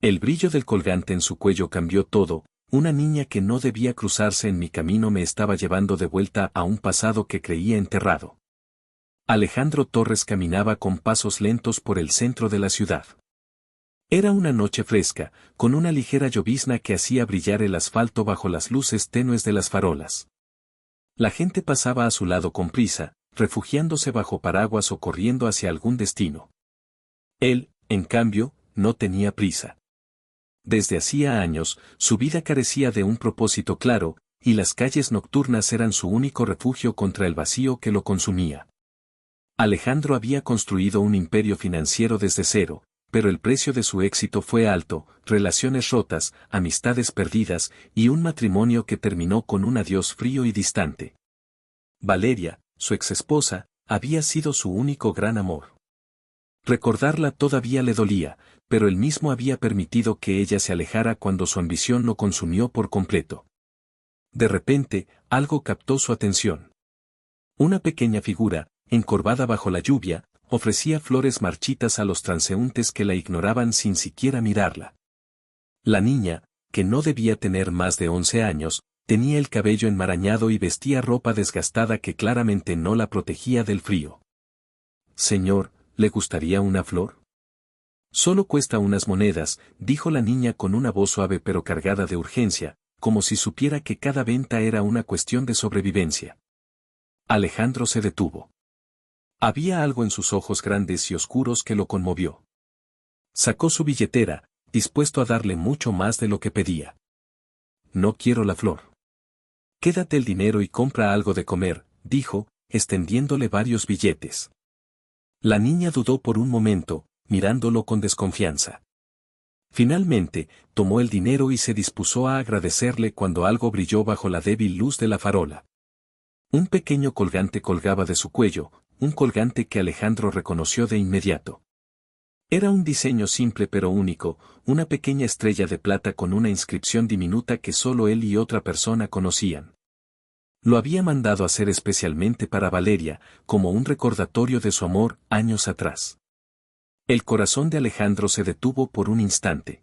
El brillo del colgante en su cuello cambió todo. Una niña que no debía cruzarse en mi camino me estaba llevando de vuelta a un pasado que creía enterrado. Alejandro Torres caminaba con pasos lentos por el centro de la ciudad. Era una noche fresca, con una ligera llovizna que hacía brillar el asfalto bajo las luces tenues de las farolas. La gente pasaba a su lado con prisa, refugiándose bajo paraguas o corriendo hacia algún destino. Él, en cambio, no tenía prisa. Desde hacía años, su vida carecía de un propósito claro, y las calles nocturnas eran su único refugio contra el vacío que lo consumía. Alejandro había construido un imperio financiero desde cero, pero el precio de su éxito fue alto: relaciones rotas, amistades perdidas, y un matrimonio que terminó con un adiós frío y distante. Valeria, su exesposa, había sido su único gran amor. Recordarla todavía le dolía, pero él mismo había permitido que ella se alejara cuando su ambición lo consumió por completo. De repente, algo captó su atención. Una pequeña figura, encorvada bajo la lluvia, ofrecía flores marchitas a los transeúntes que la ignoraban sin siquiera mirarla. La niña, que no debía tener más de 11 años, tenía el cabello enmarañado y vestía ropa desgastada que claramente no la protegía del frío. «Señor, ¿le gustaría una flor?» «Solo cuesta unas monedas», dijo la niña con una voz suave pero cargada de urgencia, como si supiera que cada venta era una cuestión de sobrevivencia. Alejandro se detuvo. Había algo en sus ojos grandes y oscuros que lo conmovió. Sacó su billetera, dispuesto a darle mucho más de lo que pedía. «No quiero la flor. Quédate el dinero y compra algo de comer», dijo, extendiéndole varios billetes. La niña dudó por un momento, mirándolo con desconfianza. Finalmente, tomó el dinero y se dispuso a agradecerle cuando algo brilló bajo la débil luz de la farola. Un pequeño colgante colgaba de su cuello, un colgante que Alejandro reconoció de inmediato. Era un diseño simple pero único, una pequeña estrella de plata con una inscripción diminuta que solo él y otra persona conocían. Lo había mandado hacer especialmente para Valeria, como un recordatorio de su amor años atrás. El corazón de Alejandro se detuvo por un instante.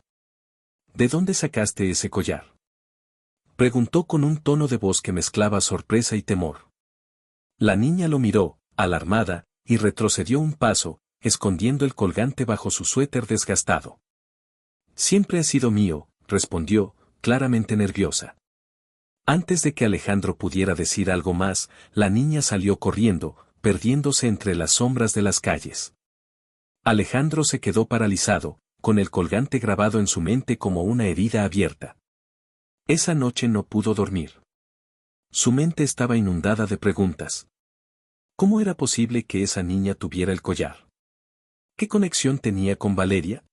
«¿De dónde sacaste ese collar?», preguntó con un tono de voz que mezclaba sorpresa y temor. La niña lo miró, alarmada, y retrocedió un paso, escondiendo el colgante bajo su suéter desgastado. «Siempre ha sido mío», respondió, claramente nerviosa. Antes de que Alejandro pudiera decir algo más, la niña salió corriendo, perdiéndose entre las sombras de las calles. Alejandro se quedó paralizado, con el colgante grabado en su mente como una herida abierta. Esa noche no pudo dormir. Su mente estaba inundada de preguntas. ¿Cómo era posible que esa niña tuviera el collar? ¿Qué conexión tenía con Valeria?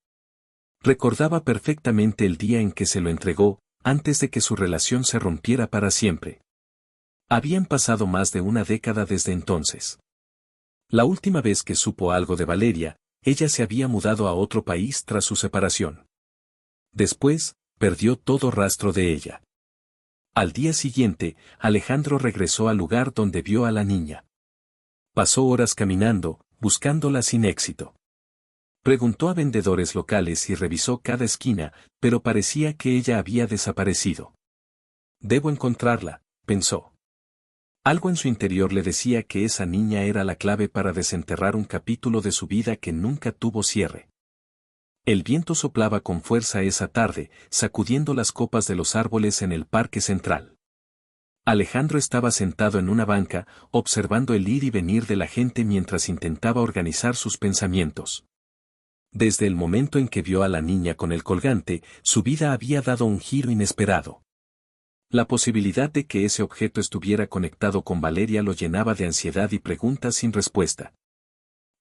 Recordaba perfectamente el día en que se lo entregó, antes de que su relación se rompiera para siempre. Habían pasado más de una década desde entonces. La última vez que supo algo de Valeria, ella se había mudado a otro país tras su separación. Después, perdió todo rastro de ella. Al día siguiente, Alejandro regresó al lugar donde vio a la niña. Pasó horas caminando, buscándola sin éxito. Preguntó a vendedores locales y revisó cada esquina, pero parecía que ella había desaparecido. «Debo encontrarla», pensó. Algo en su interior le decía que esa niña era la clave para desenterrar un capítulo de su vida que nunca tuvo cierre. El viento soplaba con fuerza esa tarde, sacudiendo las copas de los árboles en el parque central. Alejandro estaba sentado en una banca, observando el ir y venir de la gente mientras intentaba organizar sus pensamientos. Desde el momento en que vio a la niña con el colgante, su vida había dado un giro inesperado. La posibilidad de que ese objeto estuviera conectado con Valeria lo llenaba de ansiedad y preguntas sin respuesta.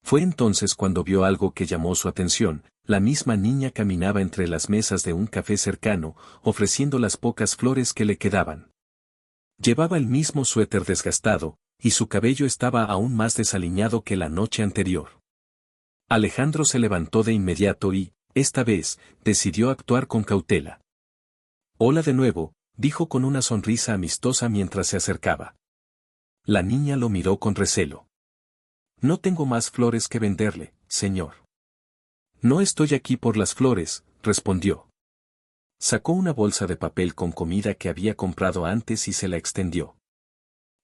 Fue entonces cuando vio algo que llamó su atención: la misma niña caminaba entre las mesas de un café cercano, ofreciendo las pocas flores que le quedaban. Llevaba el mismo suéter desgastado, y su cabello estaba aún más desaliñado que la noche anterior. Alejandro se levantó de inmediato y, esta vez, decidió actuar con cautela. «Hola de nuevo», dijo con una sonrisa amistosa mientras se acercaba. La niña lo miró con recelo. «No tengo más flores que venderle, señor». «No estoy aquí por las flores», respondió. Sacó una bolsa de papel con comida que había comprado antes y se la extendió.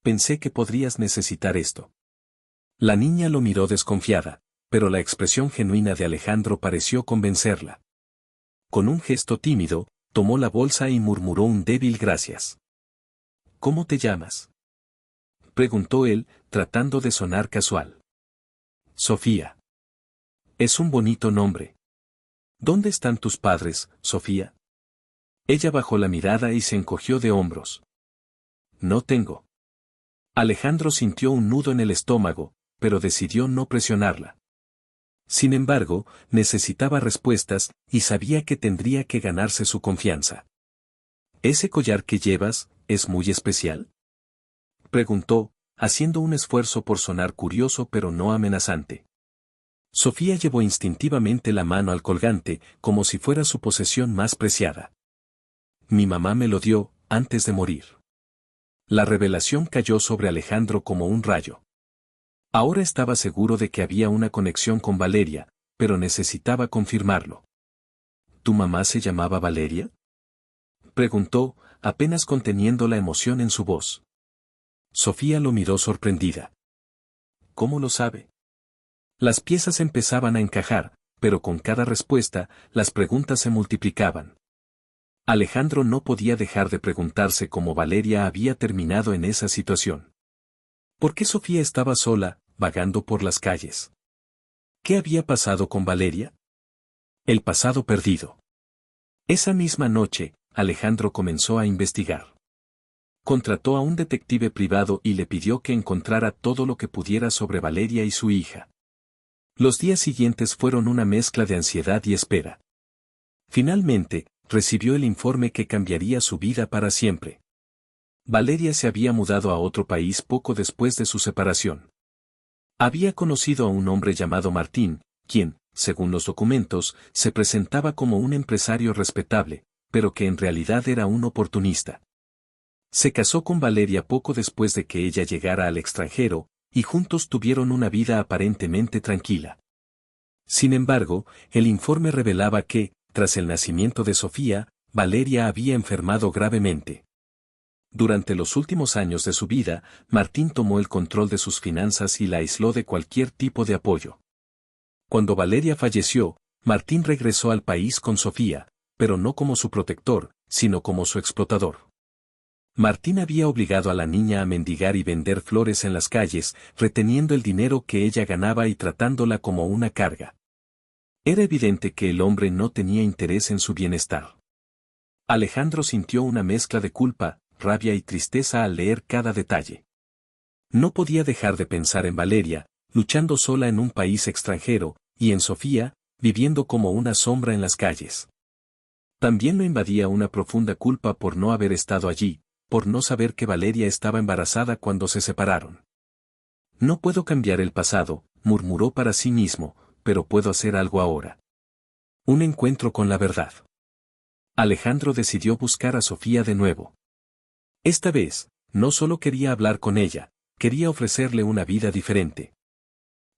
Pensé que podrías necesitar esto. La niña lo miró desconfiada, pero la expresión genuina de Alejandro pareció convencerla. Con un gesto tímido, tomó la bolsa y murmuró un débil gracias. ¿Cómo te llamas?, preguntó él, tratando de sonar casual. Sofía. Es un bonito nombre. ¿Dónde están tus padres, Sofía? Ella bajó la mirada y se encogió de hombros. No tengo. Alejandro sintió un nudo en el estómago, pero decidió no presionarla. Sin embargo, necesitaba respuestas, y sabía que tendría que ganarse su confianza. ¿Ese collar que llevas, es muy especial?, preguntó, haciendo un esfuerzo por sonar curioso pero no amenazante. Sofía llevó instintivamente la mano al colgante, como si fuera su posesión más preciada. Mi mamá me lo dio, antes de morir. La revelación cayó sobre Alejandro como un rayo. Ahora estaba seguro de que había una conexión con Valeria, pero necesitaba confirmarlo. ¿Tu mamá se llamaba Valeria?, preguntó, apenas conteniendo la emoción en su voz. Sofía lo miró sorprendida. ¿Cómo lo sabe? Las piezas empezaban a encajar, pero con cada respuesta, las preguntas se multiplicaban. Alejandro no podía dejar de preguntarse cómo Valeria había terminado en esa situación. ¿Por qué Sofía estaba sola, vagando por las calles? ¿Qué había pasado con Valeria? El pasado perdido. Esa misma noche, Alejandro comenzó a investigar. Contrató a un detective privado y le pidió que encontrara todo lo que pudiera sobre Valeria y su hija. Los días siguientes fueron una mezcla de ansiedad y espera. Finalmente, recibió el informe que cambiaría su vida para siempre. Valeria se había mudado a otro país poco después de su separación. Había conocido a un hombre llamado Martín, quien, según los documentos, se presentaba como un empresario respetable, pero que en realidad era un oportunista. Se casó con Valeria poco después de que ella llegara al extranjero, y juntos tuvieron una vida aparentemente tranquila. Sin embargo, el informe revelaba que, tras el nacimiento de Sofía, Valeria había enfermado gravemente. Durante los últimos años de su vida, Martín tomó el control de sus finanzas y la aisló de cualquier tipo de apoyo. Cuando Valeria falleció, Martín regresó al país con Sofía, pero no como su protector, sino como su explotador. Martín había obligado a la niña a mendigar y vender flores en las calles, reteniendo el dinero que ella ganaba y tratándola como una carga. Era evidente que el hombre no tenía interés en su bienestar. Alejandro sintió una mezcla de culpa, rabia y tristeza al leer cada detalle. No podía dejar de pensar en Valeria, luchando sola en un país extranjero, y en Sofía, viviendo como una sombra en las calles. También lo invadía una profunda culpa por no haber estado allí, por no saber que Valeria estaba embarazada cuando se separaron. No puedo cambiar el pasado, murmuró para sí mismo, pero puedo hacer algo ahora. Un encuentro con la verdad. Alejandro decidió buscar a Sofía de nuevo. Esta vez, no solo quería hablar con ella, quería ofrecerle una vida diferente.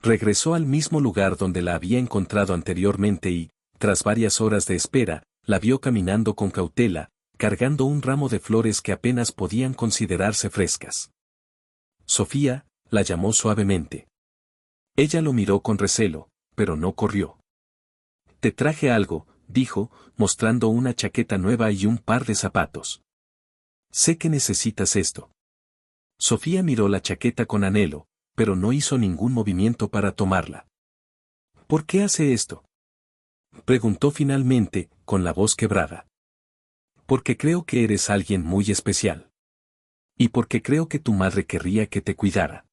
Regresó al mismo lugar donde la había encontrado anteriormente y, tras varias horas de espera, la vio caminando con cautela, cargando un ramo de flores que apenas podían considerarse frescas. Sofía, la llamó suavemente. Ella lo miró con recelo, pero no corrió. Te traje algo, dijo, mostrando una chaqueta nueva y un par de zapatos. Sé que necesitas esto. Sofía miró la chaqueta con anhelo, pero no hizo ningún movimiento para tomarla. ¿Por qué hace esto?, preguntó finalmente, con la voz quebrada. Porque creo que eres alguien muy especial. Y porque creo que tu madre querría que te cuidara.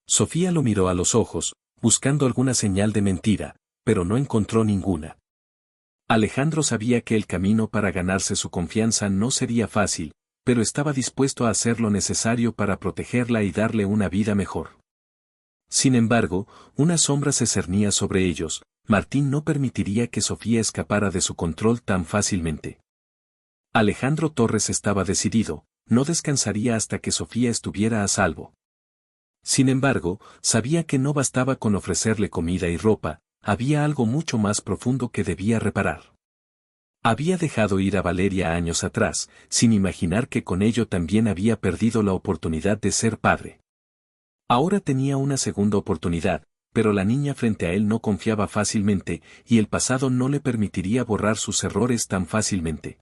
Sofía lo miró a los ojos, buscando alguna señal de mentira, pero no encontró ninguna. Alejandro sabía que el camino para ganarse su confianza no sería fácil, pero estaba dispuesto a hacer lo necesario para protegerla y darle una vida mejor. Sin embargo, una sombra se cernía sobre ellos. Martín no permitiría que Sofía escapara de su control tan fácilmente. Alejandro Torres estaba decidido, no descansaría hasta que Sofía estuviera a salvo. Sin embargo, sabía que no bastaba con ofrecerle comida y ropa, había algo mucho más profundo que debía reparar. Había dejado ir a Valeria años atrás, sin imaginar que con ello también había perdido la oportunidad de ser padre. Ahora tenía una segunda oportunidad, pero la niña frente a él no confiaba fácilmente, y el pasado no le permitiría borrar sus errores tan fácilmente.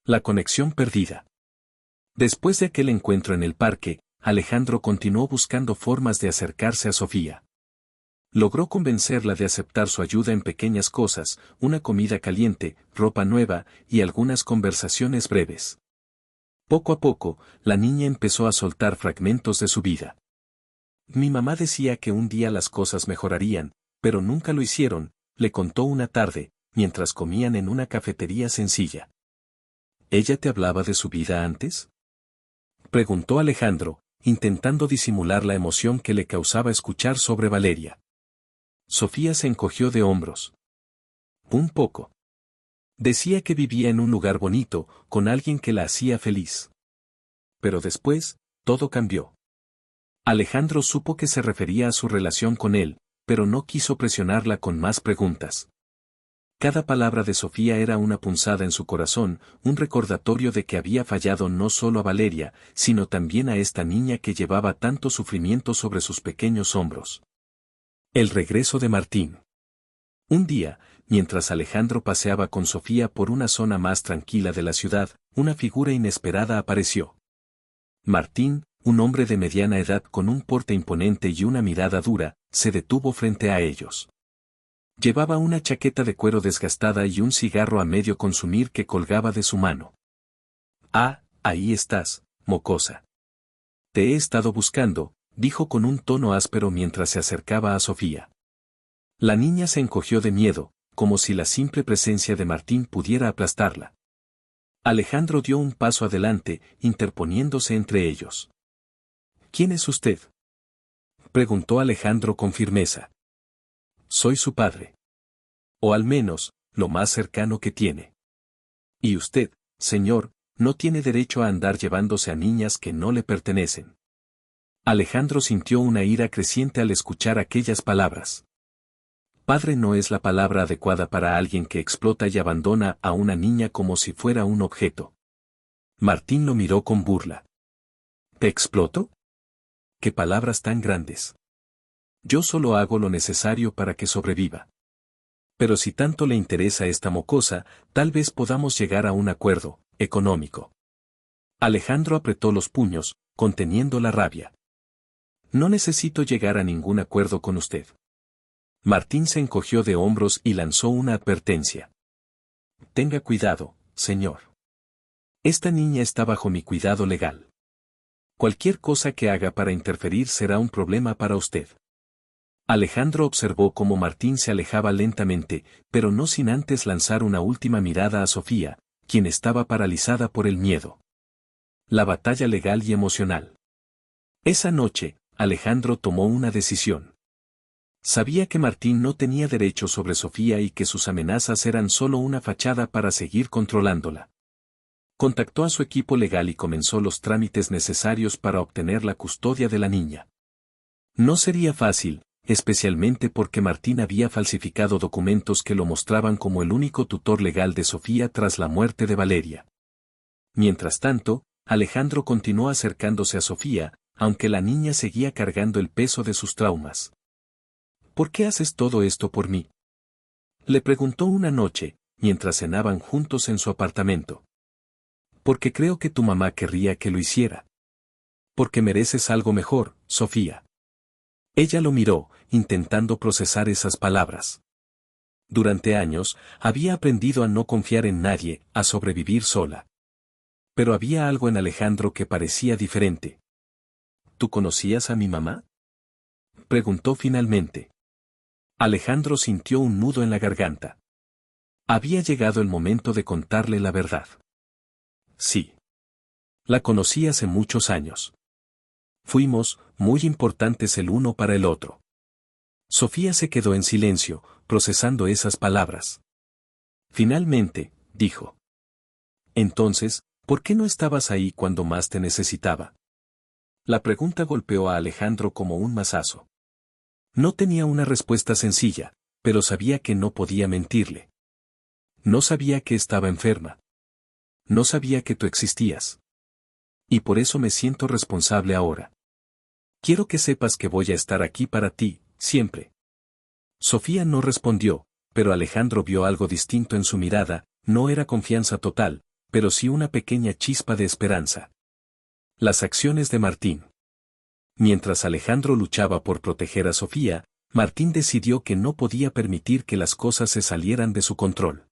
La conexión perdida. Después de aquel encuentro en el parque, Alejandro continuó buscando formas de acercarse a Sofía. Logró convencerla de aceptar su ayuda en pequeñas cosas, una comida caliente, ropa nueva, y algunas conversaciones breves. Poco a poco, la niña empezó a soltar fragmentos de su vida. Mi mamá decía que un día las cosas mejorarían, pero nunca lo hicieron, le contó una tarde, mientras comían en una cafetería sencilla. ¿Ella te hablaba de su vida antes? Preguntó Alejandro, intentando disimular la emoción que le causaba escuchar sobre Valeria. Sofía se encogió de hombros. Un poco. Decía que vivía en un lugar bonito, con alguien que la hacía feliz. Pero después, todo cambió. Alejandro supo que se refería a su relación con él, pero no quiso presionarla con más preguntas. Cada palabra de Sofía era una punzada en su corazón, un recordatorio de que había fallado no solo a Valeria, sino también a esta niña que llevaba tanto sufrimiento sobre sus pequeños hombros. El regreso de Martín. Un día, mientras Alejandro paseaba con Sofía por una zona más tranquila de la ciudad, una figura inesperada apareció. Martín, un hombre de mediana edad con un porte imponente y una mirada dura, se detuvo frente a ellos. Llevaba una chaqueta de cuero desgastada y un cigarro a medio consumir que colgaba de su mano. Ah, ahí estás, mocosa. Te he estado buscando, dijo con un tono áspero mientras se acercaba a Sofía. La niña se encogió de miedo, como si la simple presencia de Martín pudiera aplastarla. Alejandro dio un paso adelante, interponiéndose entre ellos. ¿Quién es usted?, preguntó Alejandro con firmeza. Soy su padre. O al menos, lo más cercano que tiene. Y usted, señor, no tiene derecho a andar llevándose a niñas que no le pertenecen. Alejandro sintió una ira creciente al escuchar aquellas palabras. Padre no es la palabra adecuada para alguien que explota y abandona a una niña como si fuera un objeto. Martín lo miró con burla. ¿Te exploto? ¿Qué palabras tan grandes? Yo solo hago lo necesario para que sobreviva. Pero si tanto le interesa esta mocosa, tal vez podamos llegar a un acuerdo económico. Alejandro apretó los puños, conteniendo la rabia. No necesito llegar a ningún acuerdo con usted. Martín se encogió de hombros y lanzó una advertencia. Tenga cuidado, señor. Esta niña está bajo mi cuidado legal. Cualquier cosa que haga para interferir será un problema para usted. Alejandro observó cómo Martín se alejaba lentamente, pero no sin antes lanzar una última mirada a Sofía, quien estaba paralizada por el miedo. La batalla legal y emocional. Esa noche, Alejandro tomó una decisión. Sabía que Martín no tenía derecho sobre Sofía y que sus amenazas eran solo una fachada para seguir controlándola. Contactó a su equipo legal y comenzó los trámites necesarios para obtener la custodia de la niña. No sería fácil, especialmente porque Martín había falsificado documentos que lo mostraban como el único tutor legal de Sofía tras la muerte de Valeria. Mientras tanto, Alejandro continuó acercándose a Sofía, aunque la niña seguía cargando el peso de sus traumas. ¿Por qué haces todo esto por mí?, le preguntó una noche, mientras cenaban juntos en su apartamento. Porque creo que tu mamá querría que lo hiciera. Porque mereces algo mejor, Sofía. Ella lo miró, intentando procesar esas palabras. Durante años, había aprendido a no confiar en nadie, a sobrevivir sola. Pero había algo en Alejandro que parecía diferente. ¿Tú conocías a mi mamá?, preguntó finalmente. Alejandro sintió un nudo en la garganta. Había llegado el momento de contarle la verdad. Sí. La conocí hace muchos años. Fuimos muy importantes el uno para el otro. Sofía se quedó en silencio, procesando esas palabras. Finalmente, dijo. Entonces, ¿por qué no estabas ahí cuando más te necesitaba? La pregunta golpeó a Alejandro como un mazazo. No tenía una respuesta sencilla, pero sabía que no podía mentirle. No sabía que estaba enferma. No sabía que tú existías. Y por eso me siento responsable ahora. Quiero que sepas que voy a estar aquí para ti, siempre. Sofía no respondió, pero Alejandro vio algo distinto en su mirada, no era confianza total, pero sí una pequeña chispa de esperanza. Las acciones de Martín. Mientras Alejandro luchaba por proteger a Sofía, Martín decidió que no podía permitir que las cosas se salieran de su control.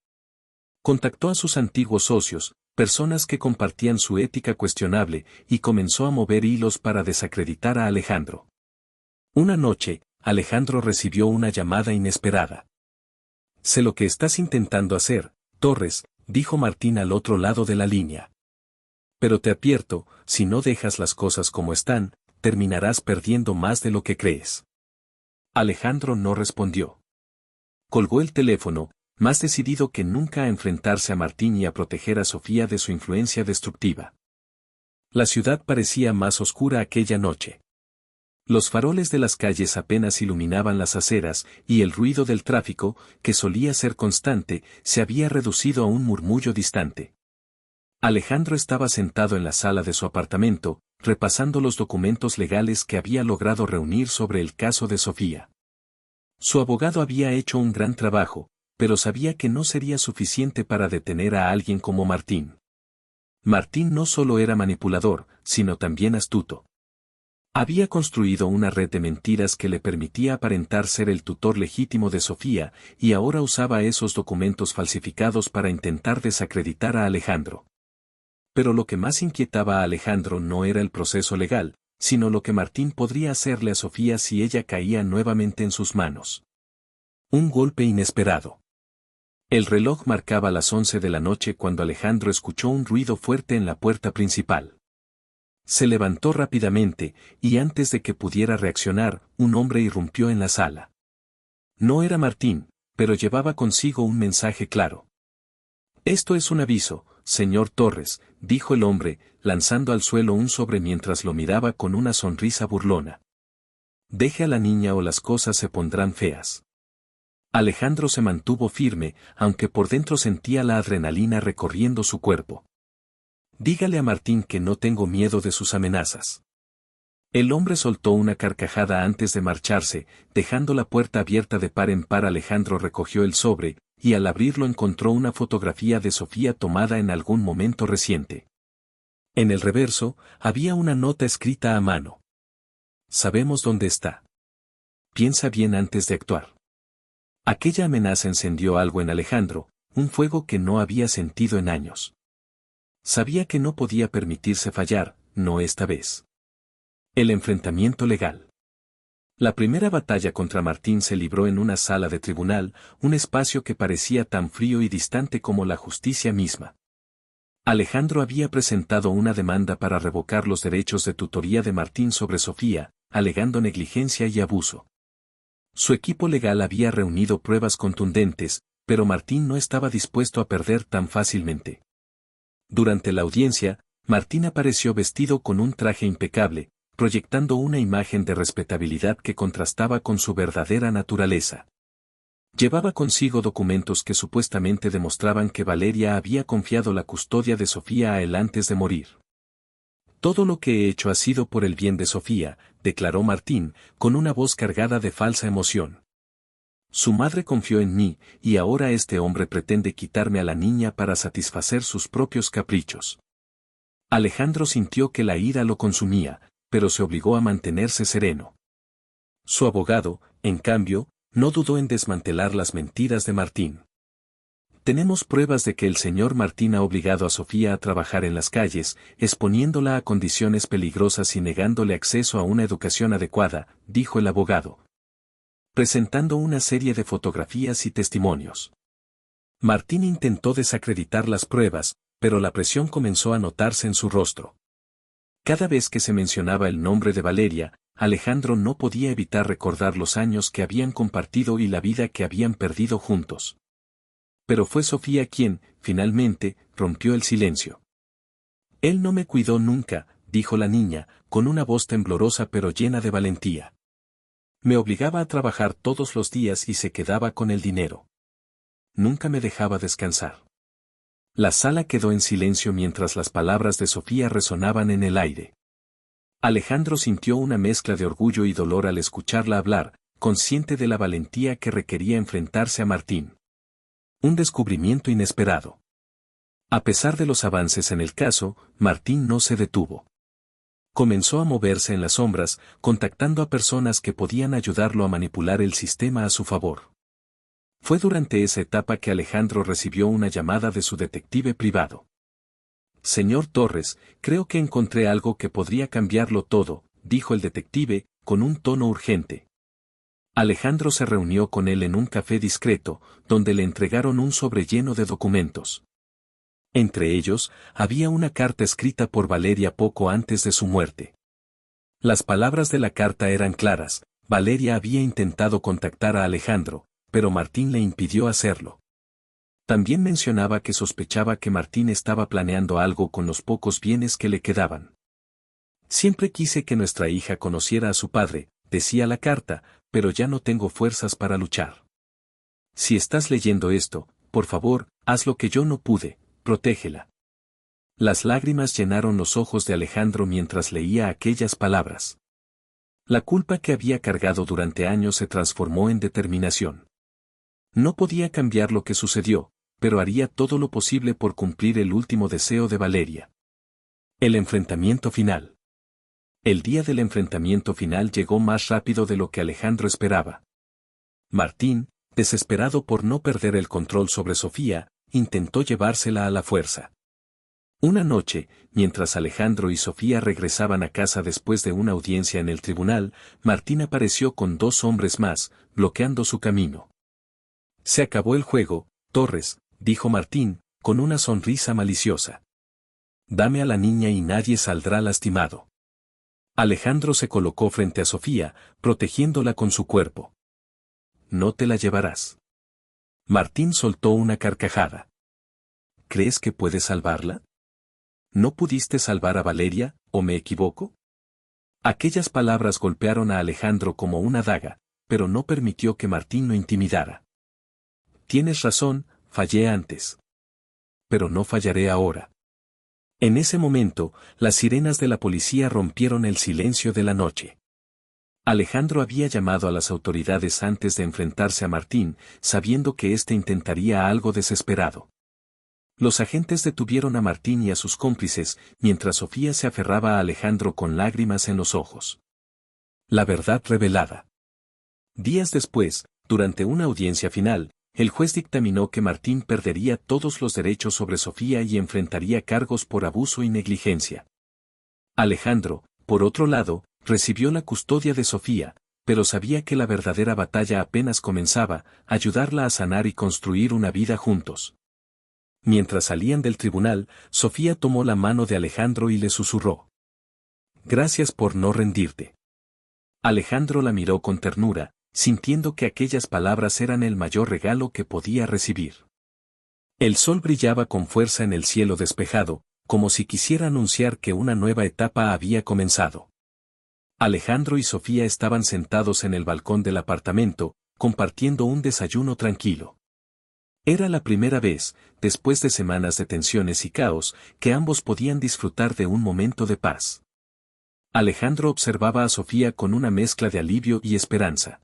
Contactó a sus antiguos socios, personas que compartían su ética cuestionable, y comenzó a mover hilos para desacreditar a Alejandro. Una noche, Alejandro recibió una llamada inesperada. Sé lo que estás intentando hacer, Torres, dijo Martín al otro lado de la línea. Pero te advierto, si no dejas las cosas como están, terminarás perdiendo más de lo que crees. Alejandro no respondió. Colgó el teléfono, más decidido que nunca a enfrentarse a Martín y a proteger a Sofía de su influencia destructiva. La ciudad parecía más oscura aquella noche. Los faroles de las calles apenas iluminaban las aceras, y el ruido del tráfico, que solía ser constante, se había reducido a un murmullo distante. Alejandro estaba sentado en la sala de su apartamento, repasando los documentos legales que había logrado reunir sobre el caso de Sofía. Su abogado había hecho un gran trabajo, pero sabía que no sería suficiente para detener a alguien como Martín. Martín no solo era manipulador, sino también astuto. Había construido una red de mentiras que le permitía aparentar ser el tutor legítimo de Sofía, y ahora usaba esos documentos falsificados para intentar desacreditar a Alejandro. Pero lo que más inquietaba a Alejandro no era el proceso legal, sino lo que Martín podría hacerle a Sofía si ella caía nuevamente en sus manos. Un golpe inesperado. El reloj marcaba las 11 de la noche cuando Alejandro escuchó un ruido fuerte en la puerta principal. Se levantó rápidamente, y antes de que pudiera reaccionar, un hombre irrumpió en la sala. No era Martín, pero llevaba consigo un mensaje claro. Esto es un aviso, señor Torres, dijo el hombre, lanzando al suelo un sobre mientras lo miraba con una sonrisa burlona. Deje a la niña o las cosas se pondrán feas. Alejandro se mantuvo firme, aunque por dentro sentía la adrenalina recorriendo su cuerpo. Dígale a Martín que no tengo miedo de sus amenazas. El hombre soltó una carcajada antes de marcharse, dejando la puerta abierta de par en par. Alejandro recogió el sobre, y al abrirlo encontró una fotografía de Sofía tomada en algún momento reciente. En el reverso, había una nota escrita a mano. Sabemos dónde está. Piensa bien antes de actuar. Aquella amenaza encendió algo en Alejandro, un fuego que no había sentido en años. Sabía que no podía permitirse fallar, no esta vez. El enfrentamiento legal. La primera batalla contra Martín se libró en una sala de tribunal, un espacio que parecía tan frío y distante como la justicia misma. Alejandro había presentado una demanda para revocar los derechos de tutoría de Martín sobre Sofía, alegando negligencia y abuso. Su equipo legal había reunido pruebas contundentes, pero Martín no estaba dispuesto a perder tan fácilmente. Durante la audiencia, Martín apareció vestido con un traje impecable, proyectando una imagen de respetabilidad que contrastaba con su verdadera naturaleza. Llevaba consigo documentos que supuestamente demostraban que Valeria había confiado la custodia de Sofía a él antes de morir. Todo lo que he hecho ha sido por el bien de Sofía, declaró Martín, con una voz cargada de falsa emoción. Su madre confió en mí, y ahora este hombre pretende quitarme a la niña para satisfacer sus propios caprichos. Alejandro sintió que la ira lo consumía, pero se obligó a mantenerse sereno. Su abogado, en cambio, no dudó en desmantelar las mentiras de Martín. Tenemos pruebas de que el señor Martín ha obligado a Sofía a trabajar en las calles, exponiéndola a condiciones peligrosas y negándole acceso a una educación adecuada, dijo el abogado, presentando una serie de fotografías y testimonios. Martín intentó desacreditar las pruebas, pero la presión comenzó a notarse en su rostro. Cada vez que se mencionaba el nombre de Valeria, Alejandro no podía evitar recordar los años que habían compartido y la vida que habían perdido juntos. Pero fue Sofía quien, finalmente, rompió el silencio. Él no me cuidó nunca, dijo la niña, con una voz temblorosa pero llena de valentía. Me obligaba a trabajar todos los días y se quedaba con el dinero. Nunca me dejaba descansar. La sala quedó en silencio mientras las palabras de Sofía resonaban en el aire. Alejandro sintió una mezcla de orgullo y dolor al escucharla hablar, consciente de la valentía que requería enfrentarse a Martín. Un descubrimiento inesperado. A pesar de los avances en el caso, Martín no se detuvo. Comenzó a moverse en las sombras, contactando a personas que podían ayudarlo a manipular el sistema a su favor. Fue durante esa etapa que Alejandro recibió una llamada de su detective privado. Señor Torres, creo que encontré algo que podría cambiarlo todo, dijo el detective, con un tono urgente. Alejandro se reunió con él en un café discreto, donde le entregaron un sobre lleno de documentos. Entre ellos, había una carta escrita por Valeria poco antes de su muerte. Las palabras de la carta eran claras: Valeria había intentado contactar a Alejandro, pero Martín le impidió hacerlo. También mencionaba que sospechaba que Martín estaba planeando algo con los pocos bienes que le quedaban. Siempre quise que nuestra hija conociera a su padre, decía la carta, pero ya no tengo fuerzas para luchar. Si estás leyendo esto, por favor, haz lo que yo no pude. Protégela. Las lágrimas llenaron los ojos de Alejandro mientras leía aquellas palabras. La culpa que había cargado durante años se transformó en determinación. No podía cambiar lo que sucedió, pero haría todo lo posible por cumplir el último deseo de Valeria. El enfrentamiento final. El día del enfrentamiento final llegó más rápido de lo que Alejandro esperaba. Martín, desesperado por no perder el control sobre Sofía, intentó llevársela a la fuerza. Una noche, mientras Alejandro y Sofía regresaban a casa después de una audiencia en el tribunal, Martín apareció con 2 hombres más, bloqueando su camino. Se acabó el juego, Torres, dijo Martín, con una sonrisa maliciosa. Dame a la niña y nadie saldrá lastimado. Alejandro se colocó frente a Sofía, protegiéndola con su cuerpo. No te la llevarás. Martín soltó una carcajada. ¿Crees que puedes salvarla? ¿No pudiste salvar a Valeria, o me equivoco? Aquellas palabras golpearon a Alejandro como una daga, pero no permitió que Martín lo intimidara. Tienes razón, fallé antes. Pero no fallaré ahora. En ese momento, las sirenas de la policía rompieron el silencio de la noche. Alejandro había llamado a las autoridades antes de enfrentarse a Martín, sabiendo que éste intentaría algo desesperado. Los agentes detuvieron a Martín y a sus cómplices, mientras Sofía se aferraba a Alejandro con lágrimas en los ojos. La verdad revelada. Días después, durante una audiencia final, el juez dictaminó que Martín perdería todos los derechos sobre Sofía y enfrentaría cargos por abuso y negligencia. Alejandro, por otro lado, recibió la custodia de Sofía, pero sabía que la verdadera batalla apenas comenzaba: ayudarla a sanar y construir una vida juntos. Mientras salían del tribunal, Sofía tomó la mano de Alejandro y le susurró: Gracias por no rendirte. Alejandro la miró con ternura, sintiendo que aquellas palabras eran el mayor regalo que podía recibir. El sol brillaba con fuerza en el cielo despejado, como si quisiera anunciar que una nueva etapa había comenzado. Alejandro y Sofía estaban sentados en el balcón del apartamento, compartiendo un desayuno tranquilo. Era la primera vez, después de semanas de tensiones y caos, que ambos podían disfrutar de un momento de paz. Alejandro observaba a Sofía con una mezcla de alivio y esperanza.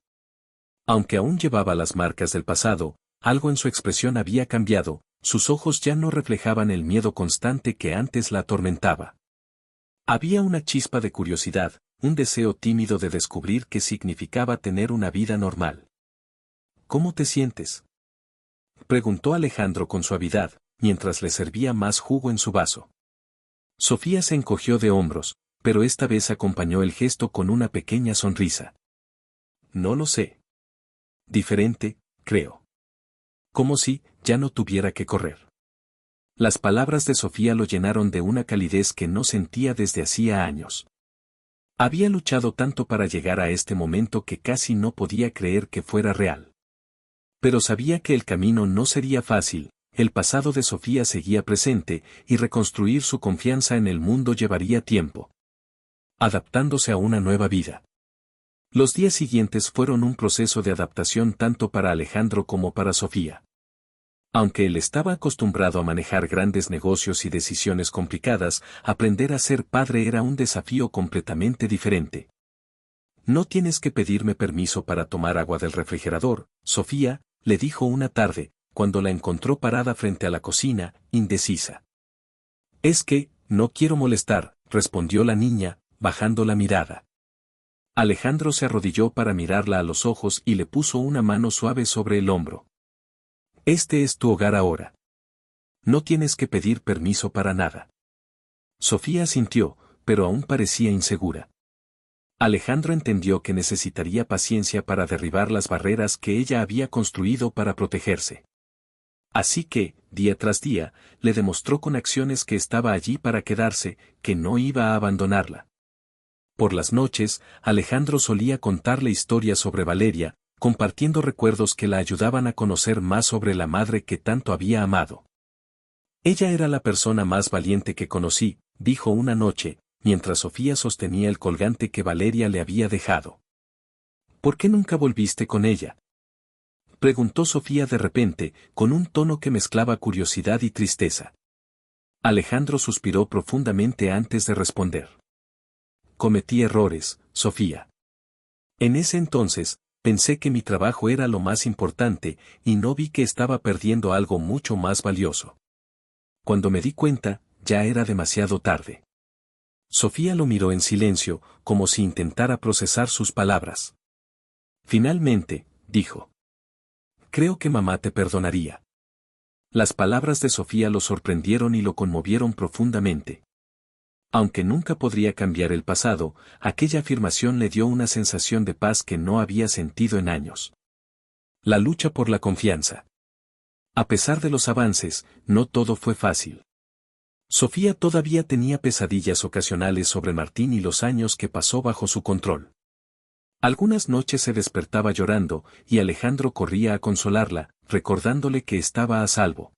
Aunque aún llevaba las marcas del pasado, algo en su expresión había cambiado: sus ojos ya no reflejaban el miedo constante que antes la atormentaba. Había una chispa de curiosidad, un deseo tímido de descubrir qué significaba tener una vida normal. ¿Cómo te sientes?, preguntó Alejandro con suavidad, mientras le servía más jugo en su vaso. Sofía se encogió de hombros, pero esta vez acompañó el gesto con una pequeña sonrisa. No lo sé. Diferente, creo. Como si ya no tuviera que correr. Las palabras de Sofía lo llenaron de una calidez que no sentía desde hacía años. Había luchado tanto para llegar a este momento que casi no podía creer que fuera real. Pero sabía que el camino no sería fácil: el pasado de Sofía seguía presente, y reconstruir su confianza en el mundo llevaría tiempo. Adaptándose a una nueva vida. Los días siguientes fueron un proceso de adaptación tanto para Alejandro como para Sofía. Aunque él estaba acostumbrado a manejar grandes negocios y decisiones complicadas, aprender a ser padre era un desafío completamente diferente. No tienes que pedirme permiso para tomar agua del refrigerador, Sofía, le dijo una tarde, cuando la encontró parada frente a la cocina, indecisa. Es que, no quiero molestar, respondió la niña, bajando la mirada. Alejandro se arrodilló para mirarla a los ojos y le puso una mano suave sobre el hombro. Este es tu hogar ahora. No tienes que pedir permiso para nada. Sofía asintió, pero aún parecía insegura. Alejandro entendió que necesitaría paciencia para derribar las barreras que ella había construido para protegerse. Así que, día tras día, le demostró con acciones que estaba allí para quedarse, que no iba a abandonarla. Por las noches, Alejandro solía contarle historias sobre Valeria, compartiendo recuerdos que la ayudaban a conocer más sobre la madre que tanto había amado. Ella era la persona más valiente que conocí, dijo una noche, mientras Sofía sostenía el colgante que Valeria le había dejado. ¿Por qué nunca volviste con ella? Preguntó Sofía de repente, con un tono que mezclaba curiosidad y tristeza. Alejandro suspiró profundamente antes de responder. Cometí errores, Sofía. En ese entonces, pensé que mi trabajo era lo más importante, y no vi que estaba perdiendo algo mucho más valioso. Cuando me di cuenta, ya era demasiado tarde. Sofía lo miró en silencio, como si intentara procesar sus palabras. Finalmente, dijo. Creo que mamá te perdonaría. Las palabras de Sofía lo sorprendieron y lo conmovieron profundamente. Aunque nunca podría cambiar el pasado, aquella afirmación le dio una sensación de paz que no había sentido en años. La lucha por la confianza. A pesar de los avances, no todo fue fácil. Sofía todavía tenía pesadillas ocasionales sobre Martín y los años que pasó bajo su control. Algunas noches se despertaba llorando, y Alejandro corría a consolarla, recordándole que estaba a salvo.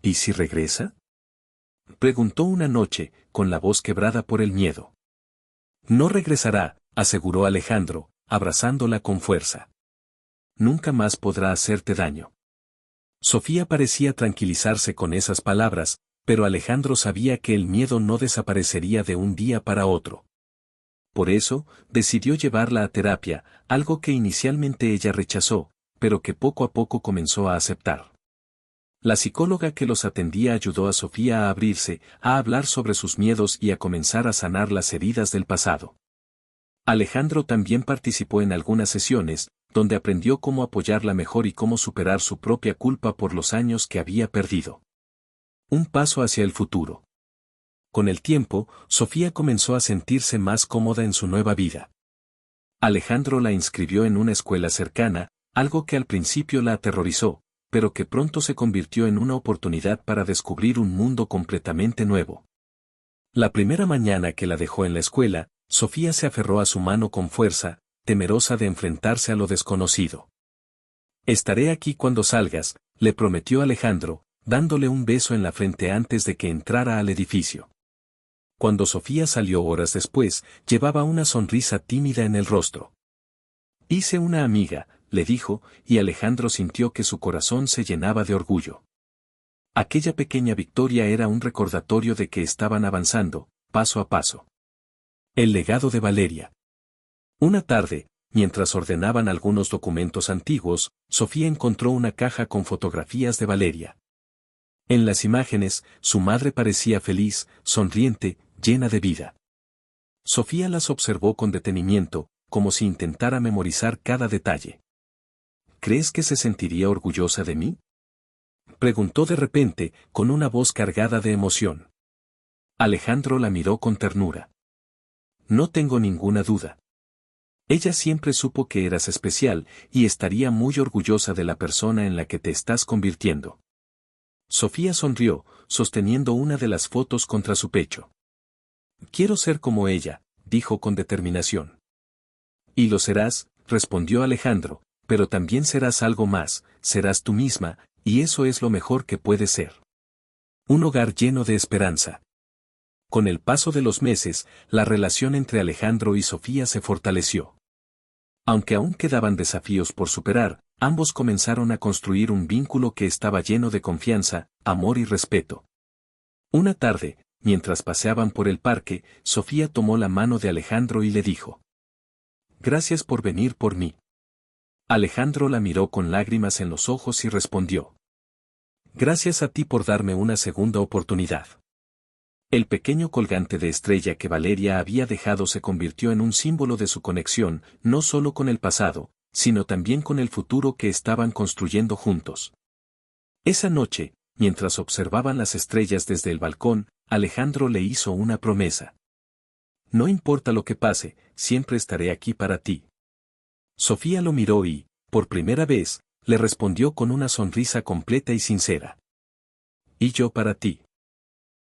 ¿Y si regresa? Preguntó una noche, con la voz quebrada por el miedo. No regresará, aseguró Alejandro, abrazándola con fuerza. Nunca más podrá hacerte daño. Sofía parecía tranquilizarse con esas palabras, pero Alejandro sabía que el miedo no desaparecería de un día para otro. Por eso, decidió llevarla a terapia, algo que inicialmente ella rechazó, pero que poco a poco comenzó a aceptar. La psicóloga que los atendía ayudó a Sofía a abrirse, a hablar sobre sus miedos y a comenzar a sanar las heridas del pasado. Alejandro también participó en algunas sesiones, donde aprendió cómo apoyarla mejor y cómo superar su propia culpa por los años que había perdido. Un paso hacia el futuro. Con el tiempo, Sofía comenzó a sentirse más cómoda en su nueva vida. Alejandro la inscribió en una escuela cercana, algo que al principio la aterrorizó, pero que pronto se convirtió en una oportunidad para descubrir un mundo completamente nuevo. La primera mañana que la dejó en la escuela, Sofía se aferró a su mano con fuerza, temerosa de enfrentarse a lo desconocido. Estaré aquí cuando salgas, le prometió Alejandro, dándole un beso en la frente antes de que entrara al edificio. Cuando Sofía salió horas después, llevaba una sonrisa tímida en el rostro. Hice una amiga, le dijo, y Alejandro sintió que su corazón se llenaba de orgullo. Aquella pequeña victoria era un recordatorio de que estaban avanzando, paso a paso. El legado de Valeria. Una tarde, mientras ordenaban algunos documentos antiguos, Sofía encontró una caja con fotografías de Valeria. En las imágenes, su madre parecía feliz, sonriente, llena de vida. Sofía las observó con detenimiento, como si intentara memorizar cada detalle. ¿Crees que se sentiría orgullosa de mí? Preguntó de repente, con una voz cargada de emoción. Alejandro la miró con ternura. No tengo ninguna duda. Ella siempre supo que eras especial, y estaría muy orgullosa de la persona en la que te estás convirtiendo. Sofía sonrió, sosteniendo una de las fotos contra su pecho. Quiero ser como ella, dijo con determinación. Y lo serás, respondió Alejandro, pero también serás algo más, serás tú misma, y eso es lo mejor que puedes ser. Un hogar lleno de esperanza. Con el paso de los meses, la relación entre Alejandro y Sofía se fortaleció. Aunque aún quedaban desafíos por superar, Ambos comenzaron a construir un vínculo que estaba lleno de confianza, amor y respeto. Una tarde, mientras paseaban por el parque, Sofía tomó la mano de Alejandro y le dijo: «Gracias por venir por mí». Alejandro la miró con lágrimas en los ojos y respondió: «Gracias a ti por darme una segunda oportunidad». El pequeño colgante de estrella que Valeria había dejado se convirtió en un símbolo de su conexión, no solo con el pasado, sino también con el futuro que estaban construyendo juntos. Esa noche, mientras observaban las estrellas desde el balcón, Alejandro le hizo una promesa: «No importa lo que pase, siempre estaré aquí para ti». Sofía lo miró y, por primera vez, le respondió con una sonrisa completa y sincera: «Y yo para ti».